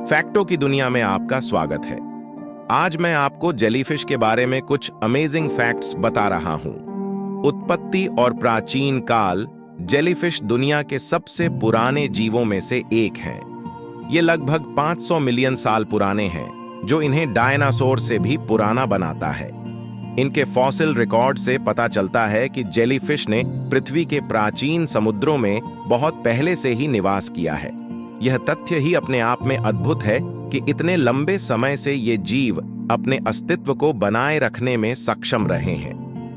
फैक्टों की दुनिया में आपका स्वागत है। आज मैं आपको जेलीफिश के बारे में कुछ अमेजिंग फैक्ट्स बता रहा हूं। उत्पत्ति और प्राचीन काल। जेलीफिश दुनिया के सबसे पुराने जीवों में से एक हैं। ये लगभग 500 मिलियन साल पुराने हैं, जो इन्हें डायनासोर से भी पुराना बनाता है। इनके फॉसिल रिकॉर्ड से पता चलता है कि जेलीफिश ने पृथ्वी के प्राचीन समुद्रों में बहुत पहले से ही निवास किया है। यह तथ्य ही अपने आप में अद्भुत है कि इतने लंबे समय से ये जीव अपने अस्तित्व को बनाए रखने में सक्षम रहे हैं।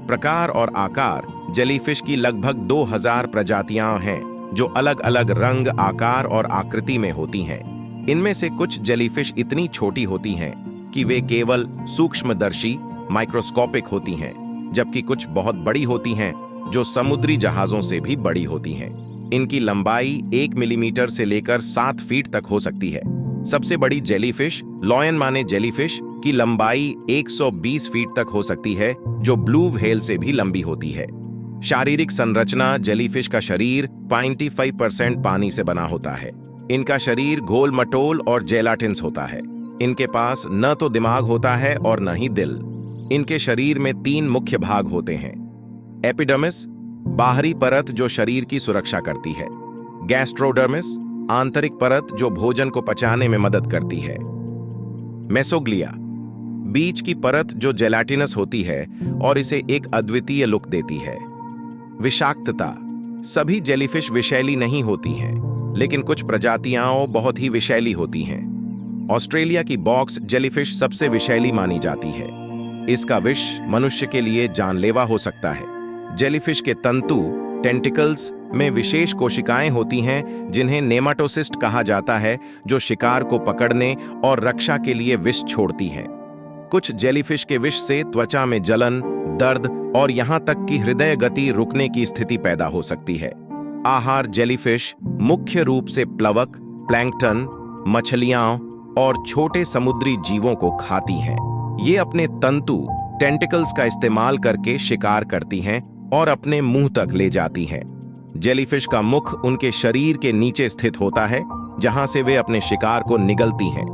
प्रकार और आकार। जेलीफिश की लगभग 2000 प्रजातियां हैं, जो अलग अलग रंग, आकार और आकृति में होती हैं। इनमें से कुछ जेलीफिश इतनी छोटी होती हैं कि वे केवल सूक्ष्मदर्शी माइक्रोस्कोपिक होती हैं, जबकि कुछ बहुत बड़ी होती हैं, जो समुद्री जहाजों से भी बड़ी होती हैं। इनकी लंबाई 1 मिलीमीटर से लेकर 7 फीट तक हो सकती है। सबसे बड़ी जेलीफिश, लॉयन माने जेलीफिश, की लंबाई 120 फीट तक हो सकती है, जो ब्लू व्हेल से भी लंबी होती है। शारीरिक संरचना। जेलीफिश का शरीर 95% पानी से बना होता है। इनका शरीर गोल मटोल और जेलाटिन्स होता है। इनके पास न तो दिमाग होता है और न ही दिल। इनके शरीर में 3 मुख्य भाग होते हैं। एपिडर्मिस, बाहरी परत जो शरीर की सुरक्षा करती है। गैस्ट्रोडर्मिस, आंतरिक परत जो भोजन को पचाने में मदद करती है। मेसोग्लिया, बीच की परत जो जेलाटिनस होती है और इसे एक अद्वितीय लुक देती है। विषाक्तता। सभी जेलीफिश विषैली नहीं होती हैं, लेकिन कुछ प्रजातियां बहुत ही विषैली होती हैं। ऑस्ट्रेलिया की बॉक्स जेलीफिश सबसे विषैली मानी जाती है। इसका विष मनुष्य के लिए जानलेवा हो सकता है। जेलीफिश के तंतु, टेंटिकल्स में विशेष कोशिकाएं होती हैं, जिन्हें नेमाटोसिस्ट कहा जाता है, जो शिकार को पकड़ने और रक्षा के लिए विष छोड़ती हैं। कुछ जेलीफिश के विष से त्वचा में जलन, दर्द और यहां तक कि हृदय गति रुकने की स्थिति पैदा हो सकती है। आहार। जेलीफिश मुख्य रूप से प्लवक, प्लैंकटन, मछलियां और छोटे समुद्री जीवों को खाती हैं। ये अपने तंतु, टेंटिकल्स का इस्तेमाल करके शिकार करती हैं और अपने मुंह तक ले जाती हैं। जेलीफिश का मुख उनके शरीर के नीचे स्थित होता है, जहां से वे अपने शिकार को निगलती हैं।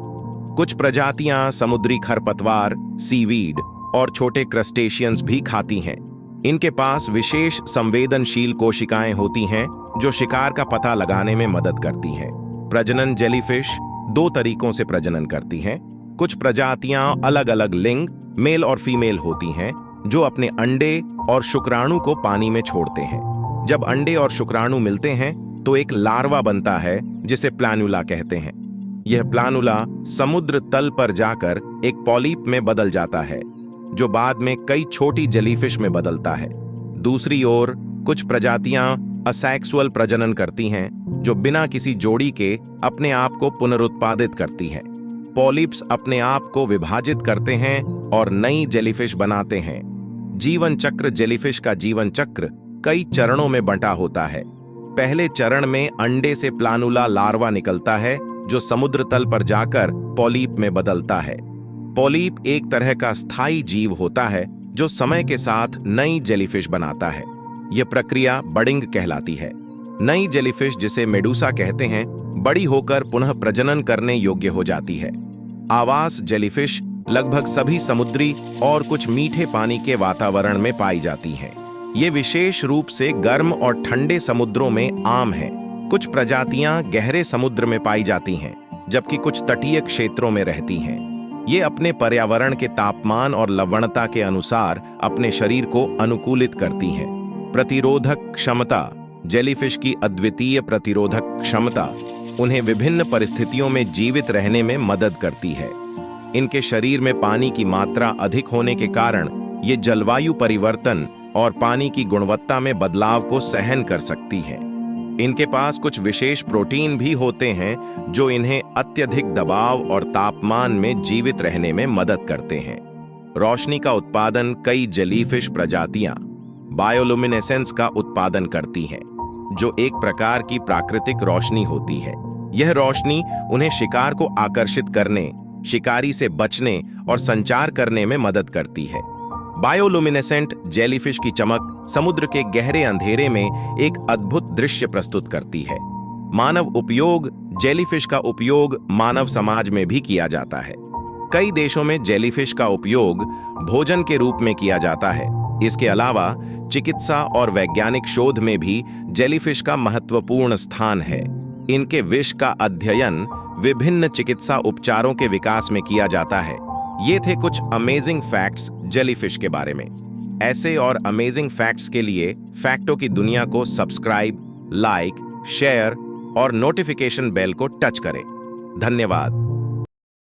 कुछ प्रजातियां समुद्री खरपतवार, सीवीड और छोटे क्रस्टेशियंस भी खाती हैं। इनके पास विशेष संवेदनशील कोशिकाएं होती हैं, जो शिकार का पता लगाने में मदद करती हैं। प्रजनन। जेलीफिश 2 तरीकों से प्रजनन करती हैं। कुछ प्रजातियां अलग अलग लिंग, मेल और फीमेल होती हैं, जो अपने अंडे और शुक्राणु को पानी में छोड़ते हैं। जब अंडे और शुक्राणु मिलते हैं तो एक लार्वा बनता है, जिसे प्लानुला कहते हैं। यह प्लानुला समुद्र तल पर जाकर एक पॉलीप में बदल जाता है, जो बाद में कई छोटी जेलीफिश में बदलता है। दूसरी ओर, कुछ प्रजातियां असेक्सुअल प्रजनन करती हैं, जो बिना किसी जोड़ी के अपने आप को पुनरुत्पादित करती हैं। पॉलिप्स अपने आप को विभाजित करते हैं और नई जेलीफिश बनाते हैं। जीवन चक्र। जेलीफिश का जीवन चक्र कई चरणों में बंटा होता है। पहले चरण में अंडे से प्लानुला लार्वा निकलता है, जो समुद्र तल पर जाकर पॉलीप में बदलता है। पॉलीप एक तरह का स्थायी जीव होता है, जो समय के साथ नई जेलीफिश बनाता है। यह प्रक्रिया बडिंग कहलाती है। नई जेलीफिश, जिसे मेडूसा कहते हैं, बड़ी होकर पुनः प्रजनन करने योग्य हो जाती है। आवास। जेलीफिश लगभग सभी समुद्री और कुछ मीठे पानी के वातावरण में पाई जाती हैं। ये विशेष रूप से गर्म और ठंडे समुद्रों में आम है। कुछ प्रजातियां गहरे समुद्र में पाई जाती हैं, जबकि कुछ तटीय क्षेत्रों में रहती हैं। ये अपने पर्यावरण के तापमान और लवणता के अनुसार अपने शरीर को अनुकूलित करती हैं। प्रतिरोधक क्षमता। जेलीफिश की अद्वितीय प्रतिरोधक क्षमता उन्हें विभिन्न परिस्थितियों में जीवित रहने में मदद करती है। इनके शरीर में पानी की मात्रा अधिक होने के कारण ये जलवायु परिवर्तन और पानी की गुणवत्ता में बदलाव को सहन कर सकती हैं। इनके पास कुछ विशेष प्रोटीन भी होते हैं, जो इन्हें अत्यधिक दबाव और तापमान में जीवित रहने में मदद करते हैं। रोशनी का उत्पादन। कई जेलीफिश प्रजातियां बायोलुमिनेसेंस का उत्पादन करती हैं, जो एक प्रकार की प्राकृतिक रोशनी होती है। यह रोशनी उन्हें शिकार को आकर्षित करने, शिकारी से बचने और संचार करने में मदद करती है। बायोलुमिनेसेंट जेलीफिश की चमक समुद्र के गहरे अंधेरे में एक अद्भुत दृश्य प्रस्तुत करती है। मानव उपयोग जेलीफिश का उपयोग मानव समाज में भी किया जाता है। कई देशों में जेलीफिश का उपयोग भोजन के रूप में किया जाता है। इसके अलावा चिकित्सा और वैज्ञानिक शोध में भी जेलीफिश का महत्वपूर्ण स्थान है। इनके विष का अध्ययन विभिन्न चिकित्सा उपचारों के विकास में किया जाता है। ये थे कुछ अमेजिंग फैक्ट्स जेलीफिश के बारे में। ऐसे और अमेजिंग फैक्ट्स के लिए फैक्टों की दुनिया को सब्सक्राइब, लाइक, शेयर और नोटिफिकेशन बेल को टच करें। धन्यवाद।